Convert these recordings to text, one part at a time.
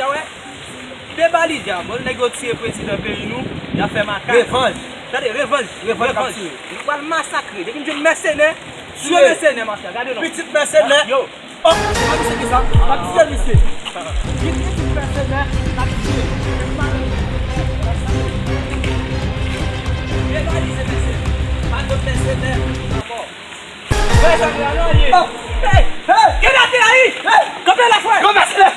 ouais. Débali diable, négocier président pays nous, il a fait ma carte. Revanche. Regardez, revanche. Nous allons massacrer. Dès que nous mercenaires, sur mercenaires, regardez nous. Petit mercenaire. Yo. Oh, c'est ça. La petite lycée. Petit mercenaire, la petite. Débali, c'est mercenaire. Pas de mercenaire. D'accord. Hey, quel a été aí? Combien la fois? Go mercenaire.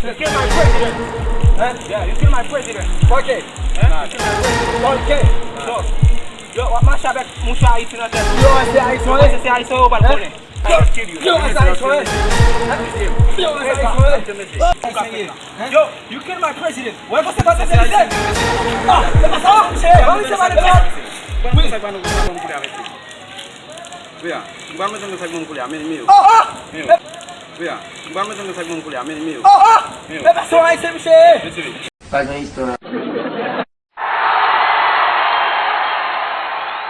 You kill my president. Yeah, you kill my president. Ok. Yo, what marche avec mon chat ici dans la tête? Yo, c'est haïtien. C'est haïtien au balcon. Yo, c'est haïtien. Yo, you kill my president. Ouais, você vai fazer isso? Ah, vamos chamar ele. Vamos chamar ele. Via, vamos a hacer un culiao, mío. Via, vamos a hacer un culiao, mío. Oh, oh! É pessoal aí, você me chega. Faz uma história.